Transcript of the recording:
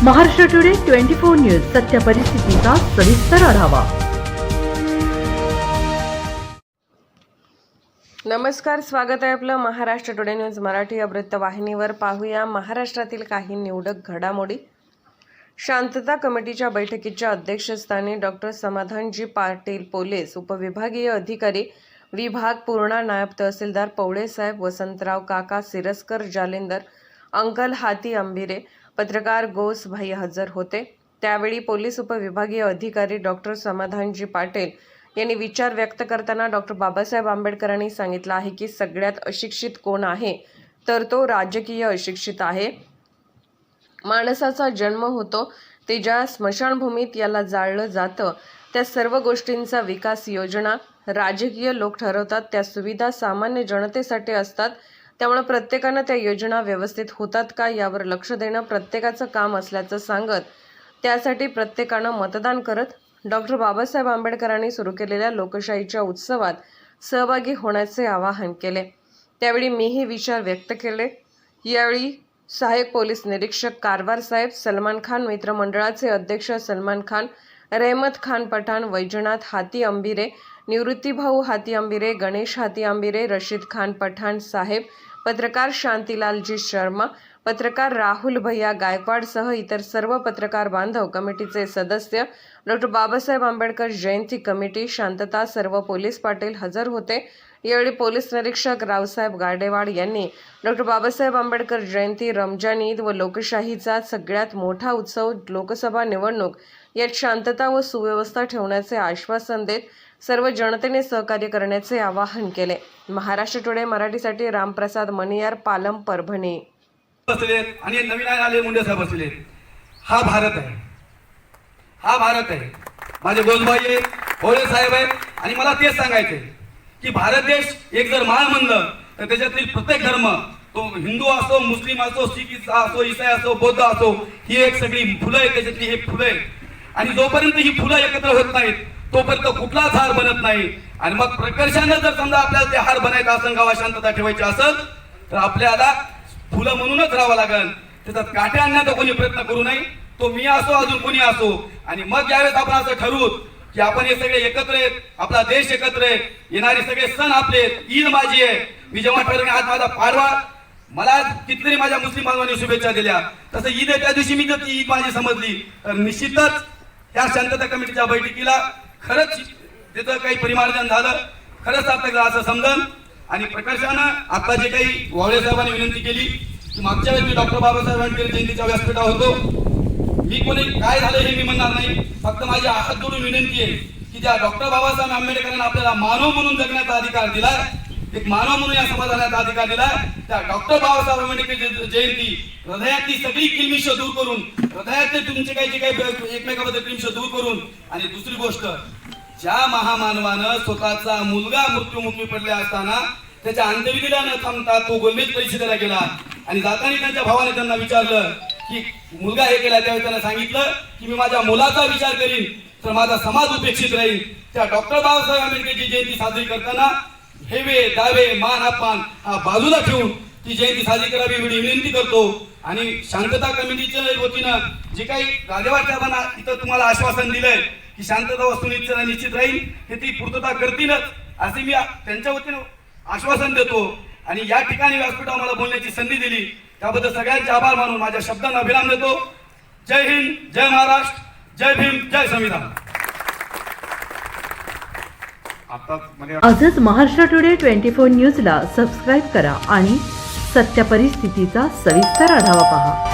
Maharashtra today 24 news सत्य परिस्थितीचा सविस्तर आढावा। नमस्कार, स्वागत आहे आपलं महाराष्ट्र टुडे न्यूज मराठी या वृत्तवाहिनीवर। पाहूया महाराष्ट्रातील काही निवडक घडामोडी। शांतता कमिटीच्या बैठकीच्या अध्यक्षस्थानी डॉक्टर समाधानजी पाटील, पोलीस उपविभागीय अधिकारी विभाग पूर्णा, नायब तहसीलदार पवळे साहेब, वसंतराव काका सिरस्कर, जालिंदर अंकल हाती अंबिरे, पत्रकार गोस भाई हजर होते। त्यावेळी पोलीस उपविभागीय अधिकारी डॉक्टर समाधानजी पाटील यांनी विचार व्यक्त करताना डॉक्टर बाबासाहेब आंबेडकरांनी सांगितलं आहे की सगळ्यात अशिक्षित कोण आहे तर तो राजकीय अशिक्षित आहे। माणसाचा जन्म होतो ते ज्या स्मशानभूमीत याला जाळलं जातं त्या सर्व गोष्टींचा विकास योजना राजकीय लोक ठरवतात, त्या सुविधा सामान्य जनतेसाठी असतात। त्यामुळे प्रत्येकानं त्या योजना व्यवस्थित होतात का यावर लक्ष देणं प्रत्येकाचं काम असल्याचं सांगत त्यासाठी प्रत्येकानं मतदान करत डॉक्टर बाबासाहेब आंबेडकरांनी सुरू केलेल्या लोकशाहीच्या उत्सवात सहभागी होण्याचे आवाहन केले। त्यावेळी मीही विचार व्यक्त केले। यावेळी सहाय्यक पोलीस निरीक्षक कारवार साहेब, सलमान खान मित्रमंडळाचे अध्यक्ष सलमान खान, रहमत खान पठाण, वैजनाथ हाती अंबिरे, निवृत्तीभाऊ हाती अंबिरे, गणेश हाती अंबिरे, रशीद खान पठाण साहेब, पत्रकार शांतीलालजी शर्मा, पत्रकार राहुल भैया गायकवाड सह इतर सर्व पत्रकार बांधव, कमिटीचे सदस्य, डॉक्टर बाबासाहेब आंबेडकर जयंती कमिटी, शांतता, सर्व पोलीस पाटील हजर होते। यावेळी पोलीस निरीक्षक रावसाहेब गाडेवाड यांनी डॉक्टर बाबासाहेब आंबेडकर जयंती, रमजान ईद व लोकशाहीचा सगळ्यात मोठा उत्सव लोकसभा निवडणूक यात शांतता व सुव्यवस्था ठेवण्याचे आश्वासन देत सर्व जनतेने सहकार्य करण्याचे आवाहन केले। महाराष्ट्र टुडे मराठीसाठी रामप्रसाद मणियार, पालम, परभणी। आणि नवीन आले मुंडे साहेब बसले। हा भारत आहे, हा भारत आहे। माझे गोलभाई आहेत, होळे साहेब आहेत आणि मला तेच सांगायचंय की भारत देश एक जर माळ म्हणलं तर त्याच्यातील प्रत्येक धर्म, तो हिंदू असो, मुस्लिम असो, शीख असो, ईसाई असो, बौद्ध असो, ही एक सगळी फुलं आहे, त्याच्यातली हे फुलं आहे। आणि जोपर्यंत ही फुलं एकत्र होत नाहीत तोपर्यंत कुठलाच हार बनत नाही। आणि मग प्रकर्षानं जर समजा आपल्याला ते हार बनायचं असेल, गावात शांतता ठेवायची असेल तर आपल्याला फुलं म्हणूनच राहावं लागेल। त्याच्यात काट्या आणण्याचा कोणी प्रयत्न करू नये, तो मी असो अजून कोणी असो। आणि मग यावेळेस आपण असं ठरवू की आपण हे सगळे एकत्र आहेत, आपला देश एकत्र आहे, येणारे सगळे सण आपले आहेत, ईद माझी आहे। मी जेव्हा ठरवलं आज माझा पाडवा, मला कितीतरी माझ्या मुस्लिम बांधवांनी शुभेच्छा दिल्या, तसं ईद आहे त्या दिवशी मी जर ईद माझी समजली तर निश्चितच या शांतता कमिटीच्या बैठकीला खरंच त्याचं काही परिमार्जन झालं, खरंच सार्थक झालं असं समजन। आणि प्रकर्षानं आता जे काही वावळे साहेबांनी विनंती केली की मागच्या वेळेस मी डॉक्टर बाबासाहेब आंबेडकर जयंतीच्या व्यासपीठावर होतो, मी कोणी काय झालं हे मी म्हणणार नाही, फक्त माझी हात जोडून विनंती आहे की ज्या डॉक्टर बाबासाहेब आंबेडकरांना आपल्याला मानव म्हणून जगण्याचा अधिकार दिलाय, एक मानव म्हणून या समाजाला अधिकार दिलाय, त्या डॉक्टर बाबासाहेब आंबेडकर जयंती हृदयातली सगळी किलमिश दूर करून, हृदयातले तुमचे काही जे काही एकमेकाबद्दल किलमिश दूर करून। आणि दुसरी गोष्ट, ज्या महामानवानं स्वतःचा मुलगा मृत्युमुखी पडले असताना त्याच्या अंत्यविधीला न थांबता तो गोलमेज परिषदेला गेला आणि जाताना त्यांच्या भावाने त्यांना विचारलं की मुलगा हे केला, त्यावेळी त्यांना सांगितलं की मी माझ्या मुलाचा विचार करीन तर माझा समाज उपेक्षित राहील। त्या डॉक्टर बाबासाहेब आंबेडकरची जयंती साजरी करताना हेवे दावे मान अपमान हा बाजूला ठेवून ती जयंती साजरी करावी एवढी विनंती करतो। आणि शांतता कमिटीच्या वतीनं जे काही गाडेवाड साहेबांना इथं तुम्हाला आश्वासन दिलंय की शांतता वस्तुनिश्चित निश्चित राहील, हे ती पूर्तता करतीलच असे मी त्यांच्या वतीनं आश्वासन देतो। आणि या ठिकाणी व्यासपीठावर मला बोलण्याची संधी दिली त्याबद्दल सगळ्यांचे आभार मानून माझ्या शब्दांना विराम देतो। जय हिंद, जय महाराष्ट्र, जय भीम, जय संविधान। आजच महाराष्ट्र टुडे 24 न्यूजला सबस्क्राईब करा आणि सत्य परिस्थितीचा सविस्तर आढावा पहा।